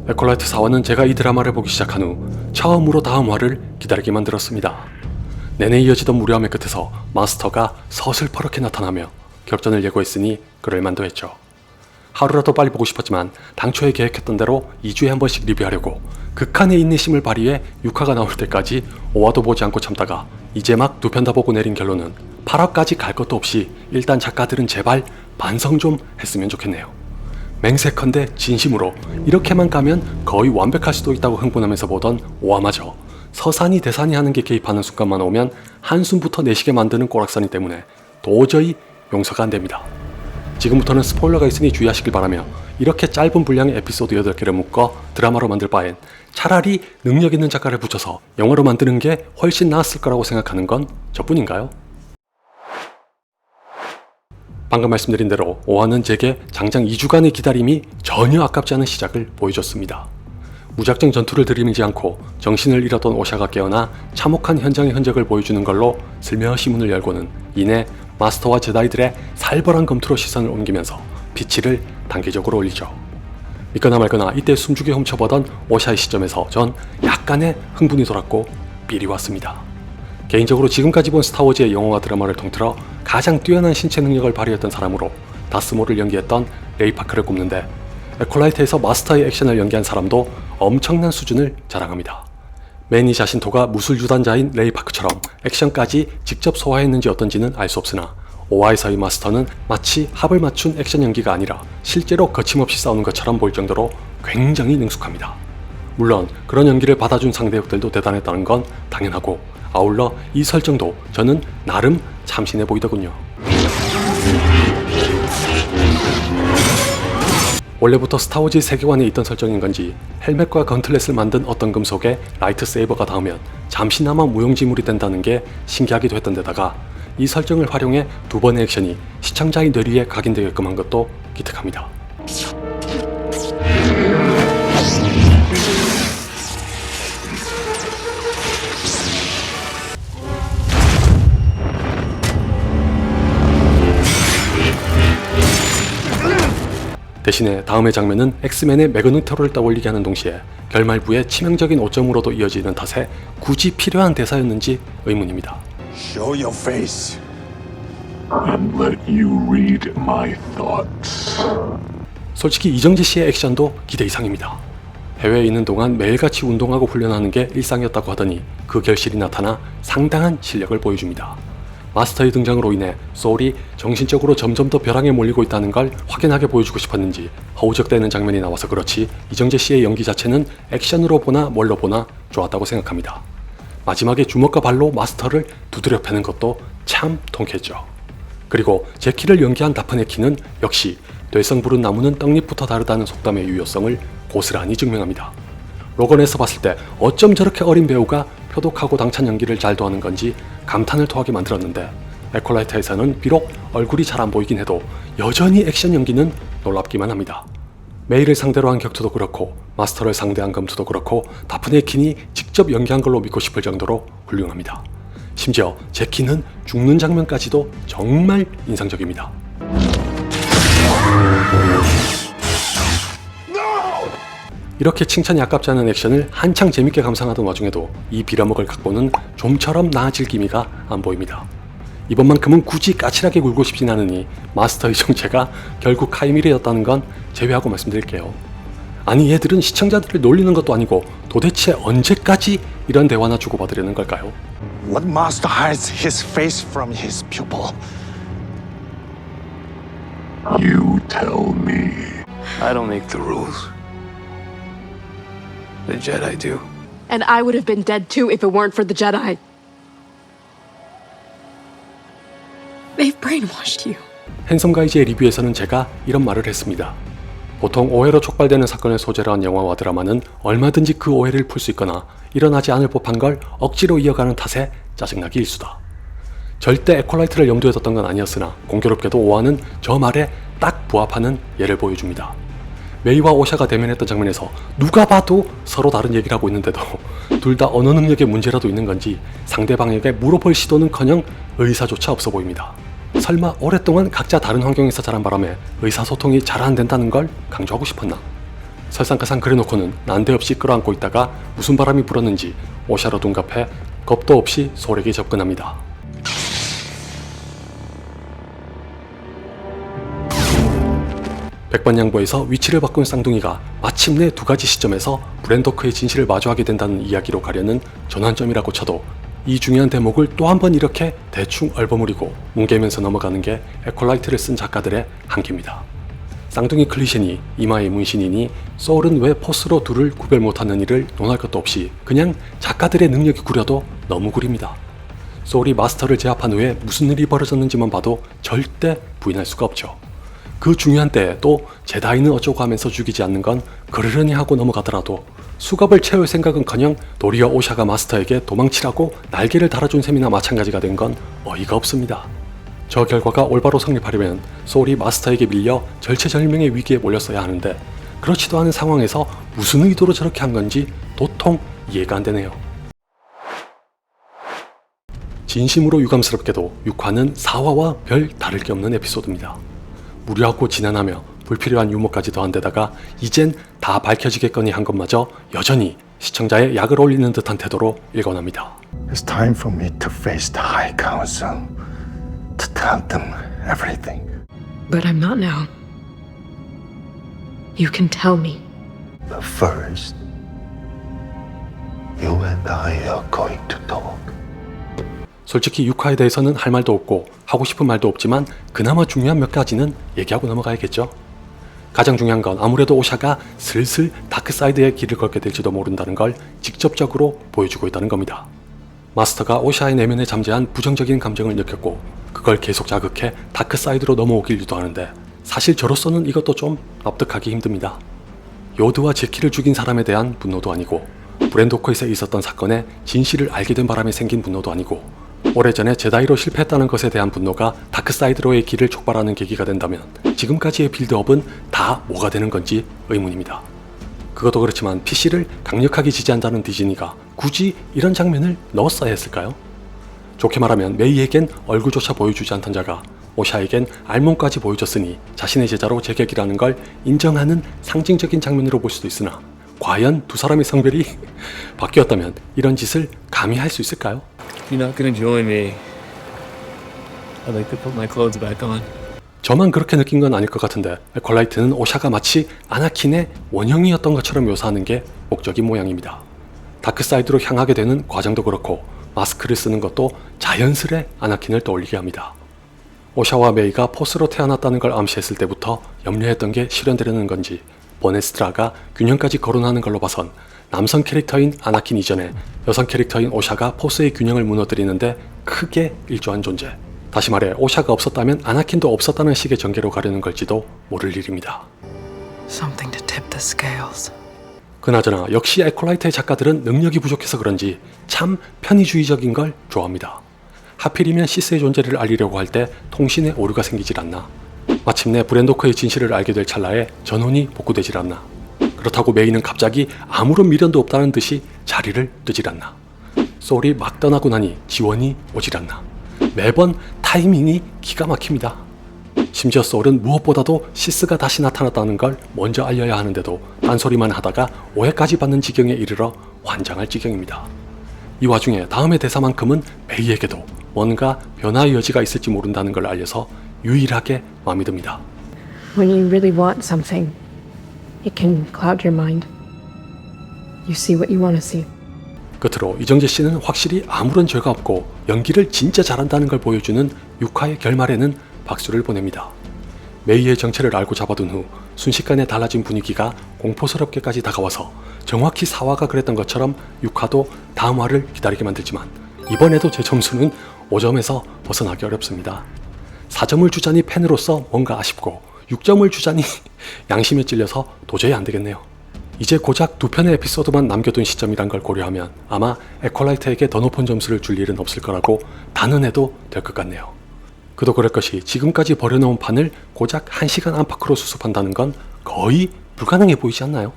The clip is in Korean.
에콜라이트 4화는 제가 이 드라마를 보기 시작한 후 처음으로 다음 화를 기다리게 만들었습니다. 내내 이어지던 무료함의 끝에서 마스터가 서슬퍼렇게 나타나며 격전을 예고했으니 그럴만도 했죠. 하루라도 빨리 보고 싶었지만 당초에 계획했던 대로 2주에 한 번씩 리뷰하려고 극한의 인내심을 발휘해 6화가 나올 때까지 5화도 보지 않고 참다가 이제 막 두 편 다 보고 내린 결론은 8화까지 갈 것도 없이 일단 작가들은 제발 반성 좀 했으면 좋겠네요. 맹세컨대 진심으로 이렇게만 가면 거의 완벽할 수도 있다고 흥분하면서 보던 5화마저 서산이 대산이 하는 게 개입하는 순간만 오면 한숨부터 내쉬게 만드는 꼬락서니 때문에 도저히 용서가 안됩니다. 지금부터는 스포일러가 있으니 주의하시길 바라며 이렇게 짧은 분량의 에피소드 8개를 묶어 드라마로 만들 바엔 차라리 능력 있는 작가를 붙여서 영화로 만드는 게 훨씬 나았을 거라고 생각하는 건 저뿐인가요? 방금 말씀드린 대로 5화는 제게 장장 2주간의 기다림이 전혀 아깝지 않은 시작을 보여줬습니다. 무작정 전투를 들이밀지 않고 정신을 잃었던 오샤가 깨어나 참혹한 현장의 흔적을 보여주는 걸로 슬며시 문을 열고는 이내 마스터와 제다이들의 살벌한 검투로 시선을 옮기면서 피치를 단계적으로 올리죠. 믿거나 말거나 이때 숨죽여 훔쳐보던 오샤의 시점에서 전 약간의 흥분이 돌았고 삘이 왔습니다. 개인적으로 지금까지 본 스타워즈의 영화와 드라마를 통틀어 가장 뛰어난 신체 능력을 발휘했던 사람으로 다스몰을 연기했던 레이 파크를 꼽는데 에콜라이트에서 마스터의 액션을 연기한 사람도 엄청난 수준을 자랑합니다. 매니 자신토가 무술 유단자인 레이 파크처럼 액션까지 직접 소화했는지 어떤지는 알 수 없으나 5화에서의 마스터는 마치 합을 맞춘 액션 연기가 아니라 실제로 거침없이 싸우는 것처럼 보일 정도로 굉장히 능숙합니다. 물론 그런 연기를 받아준 상대 역들도 대단했다는 건 당연하고 아울러 이 설정도 저는 나름 참신해 보이더군요. 원래부터 스타워즈 세계관에 있던 설정인 건지 헬멧과 건틀렛을 만든 어떤 금속에 라이트 세이버가 닿으면 잠시나마 무용지물이 된다는 게 신기하기도 했던 데다가 이 설정을 활용해 두 번의 액션이 시청자의 뇌리에 각인되게끔 한 것도 기특합니다. 대신에 다음의 장면은 엑스맨의 매그니토를 떠올리게 하는 동시에 결말부의 치명적인 오점으로도 이어지는 탓에 굳이 필요한 대사였는지 의문입니다. Show your face. And let you read my thoughts. 솔직히 이정재 씨의 액션도 기대 이상입니다. 해외에 있는 동안 매일같이 운동하고 훈련하는 게 일상이었다고 하더니 그 결실이 나타나 상당한 실력을 보여줍니다. 마스터의 등장으로 인해 소울이 정신적으로 점점 더 벼랑에 몰리고 있다는 걸 확연하게 보여주고 싶었는지 허우적대는 장면이 나와서 그렇지 이정재 씨의 연기 자체는 액션으로 보나 뭘로 보나 좋았다고 생각합니다. 마지막에 주먹과 발로 마스터를 두드려 패는 것도 참 통쾌했죠. 그리고 제키를 연기한 다프네키는 역시 뇌성 부른 나무는 떡잎부터 다르다는 속담의 유효성을 고스란히 증명합니다. 로건에서 봤을 때 어쩜 저렇게 어린 배우가 표독하고 당찬 연기를 잘 도하는 건지 감탄을 토하게 만들었는데 에콜라이트에서는 비록 얼굴이 잘 안 보이긴 해도 여전히 액션 연기는 놀랍기만 합니다. 메이를 상대로 한 격투도 그렇고 마스터를 상대한 검투도 그렇고 다프네킨이 직접 연기한 걸로 믿고 싶을 정도로 훌륭합니다. 심지어 제키는 죽는 장면까지도 정말 인상적입니다. 이렇게 칭찬이 아깝지 않은 액션을 한창 재밌게 감상하던 와중에도 이 빌어먹을 각본은 좀처럼 나아질 기미가 안 보입니다. 이번만큼은 굳이 까칠하게 굴고 싶진 않으니 마스터의 정체가 결국 카이밀이었다는 건 제외하고 말씀드릴게요. 아니 얘들은 시청자들을 놀리는 것도 아니고 도대체 언제까지 이런 대화나 주고받으려는 걸까요? What master hides his face from his pupil? You tell me. I don't make the rules. The Jedi do. And I would have been dead too if it weren't for the Jedi. They've brainwashed you. 핸섬 가이즈의 리뷰에서는 제가 이런 말을 했습니다. 보통 오해로 촉발되는 사건을 소재로 한 영화와 드라마는 얼마든지 그 오해를 풀 수 있거나 일어나지 않을 법한 걸 억지로 이어가는 탓에 짜증나기 일수다. 절대 에콜라이트를 염두에 뒀던 건 아니었으나 공교롭게도 5화는 저 말에 딱 부합하는 예를 보여줍니다. 메이와 오샤가 대면했던 장면에서 누가 봐도 서로 다른 얘기를 하고 있는데도 둘 다 언어 능력의 문제라도 있는 건지 상대방에게 물어볼 시도는커녕 의사조차 없어 보입니다. 설마 오랫동안 각자 다른 환경에서 자란 바람에 의사소통이 잘 안 된다는 걸 강조하고 싶었나? 설상가상 그래놓고는 난데없이 끌어안고 있다가 무슨 바람이 불었는지 오샤로 둔갑해 겁도 없이 소에게 접근합니다. 백반양보에서 위치를 바꾼 쌍둥이가 마침내 두 가지 시점에서 브랜도크의 진실을 마주하게 된다는 이야기로 가려는 전환점이라고 쳐도 이 중요한 대목을 또 한 번 이렇게 대충 얼버무리고 뭉개면서 넘어가는 게 에콜라이트를 쓴 작가들의 한계입니다. 쌍둥이 클리셰니 이마에 문신이니 소울은 왜 포스로 둘을 구별 못하는 일을 논할 것도 없이 그냥 작가들의 능력이 구려도 너무 구립니다. 소울이 마스터를 제압한 후에 무슨 일이 벌어졌는지만 봐도 절대 부인할 수가 없죠. 그 중요한 때에 또 제다이는 어쩌고 하면서 죽이지 않는 건 그러려니 하고 넘어가더라도 수갑을 채울 생각은커녕 도리어 오샤가 마스터에게 도망치라고 날개를 달아준 셈이나 마찬가지가 된 건 어이가 없습니다. 저 결과가 올바로 성립하려면 소울이 마스터에게 밀려 절체절명의 위기에 몰렸어야 하는데 그렇지도 않은 상황에서 무슨 의도로 저렇게 한 건지 도통 이해가 안 되네요. 진심으로 유감스럽게도 6화는 4화와 별 다를 게 없는 에피소드입니다. 무료하고 지난하며 불필요한 유머까지 더한 데다가 이젠 다 밝혀지겠거니 한 것마저 여전히 시청자의 약을 올리는 듯한 태도로 일관합니다. It's time for me to face the High Council, to tell them everything. But I'm not now. You can tell me. But first, you and I are going to talk. 솔직히 6화에 대해서는 할 말도 없고 하고 싶은 말도 없지만 그나마 중요한 몇 가지는 얘기하고 넘어가야겠죠. 가장 중요한 건 아무래도 오샤가 슬슬 다크사이드의 길을 걷게 될지도 모른다는 걸 직접적으로 보여주고 있다는 겁니다. 마스터가 오샤의 내면에 잠재한 부정적인 감정을 느꼈고 그걸 계속 자극해 다크사이드로 넘어오길 유도하는데 사실 저로서는 이것도 좀 납득하기 힘듭니다. 요드와 제키를 죽인 사람에 대한 분노도 아니고 브랜도코에서 있었던 사건의 진실을 알게 된 바람에 생긴 분노도 아니고 오래전에 제다이로 실패했다는 것에 대한 분노가 다크사이드로의 길을 촉발하는 계기가 된다면 지금까지의 빌드업은 다 뭐가 되는 건지 의문입니다. 그것도 그렇지만 PC를 강력하게 지지한다는 디즈니가 굳이 이런 장면을 넣었어야 했을까요? 좋게 말하면 메이에겐 얼굴조차 보여주지 않던 자가 오샤에겐 알몸까지 보여줬으니 자신의 제자로 제격이라는 걸 인정하는 상징적인 장면으로 볼 수도 있으나 과연 두 사람의 성별이 바뀌었다면 이런 짓을 감히 할 수 있을까요? You're not gonna join me. I'd like to put my clothes back on. 저만 그렇게 느낀 건 아닐 것 같은데 에콜라이트는 오샤가 마치 아나킨의 원형이었던 것처럼 묘사하는 게 목적인 모양입니다. 다크사이드로 향하게 되는 과정도 그렇고 마스크를 쓰는 것도 자연스레 아나킨을 떠올리게 합니다. 오샤와 메이가 포스로 태어났다는 걸 암시했을 때부터 염려했던 게 실현되려는 건지 버네스트라가 균형까지 거론하는 걸로 봐선 남성 캐릭터인 아나킨 이전에 여성 캐릭터인 오샤가 포스의 균형을 무너뜨리는데 크게 일조한 존재. 다시 말해 오샤가 없었다면 아나킨도 없었다는 식의 전개로 가려는 걸지도 모를 일입니다. Something to tip the scales. 그나저나 역시 에콜라이트의 작가들은 능력이 부족해서 그런지 참 편의주의적인 걸 좋아합니다. 하필이면 시스의 존재를 알리려고 할 때 통신에 오류가 생기질 않나. 마침내 브랜도크의 진실을 알게 될 찰나에 전원이 복구되질 않나. 그렇다고 메이는 갑자기 아무런 미련도 없다는 듯이 자리를 뜨질 않나. 소울이 막 떠나고 나니 지원이 오질 않나. 매번 타이밍이 기가 막힙니다. 심지어 소울은 무엇보다도 시스가 다시 나타났다는 걸 먼저 알려야 하는데도 딴소리만 하다가 오해까지 받는 지경에 이르러 환장할 지경입니다. 이 와중에 다음의 대사만큼은 메이에게도 뭔가 변화의 여지가 있을지 모른다는 걸 알려서 유일하게 마음이 듭니다. When you really want something, it can cloud your mind. You see what you want to see. 끝으로 이정재 씨는 확실히 아무런 죄가 없고 연기를 진짜 잘한다는 걸 보여주는 6화의 결말에는 박수를 보냅니다. 메이의 정체를 알고 잡아둔 후 순식간에 달라진 분위기가 공포스럽게까지 다가와서 정확히 4화가 그랬던 것처럼 6화도 다음 화를 기다리게 만들지만 이번에도 제 점수는 5점에서 벗어나기 어렵습니다. 4점을 주자니 팬으로서 뭔가 아쉽고 6점을 주자니 양심에 찔려서 도저히 안 되겠네요. 이제 고작 2편의 에피소드만 남겨둔 시점이란 걸 고려하면 아마 에콜라이트에게 더 높은 점수를 줄 일은 없을 거라고 단언해도 될 것 같네요. 그도 그럴 것이 지금까지 버려놓은 판을 고작 1시간 안팎으로 수습한다는 건 거의 불가능해 보이지 않나요?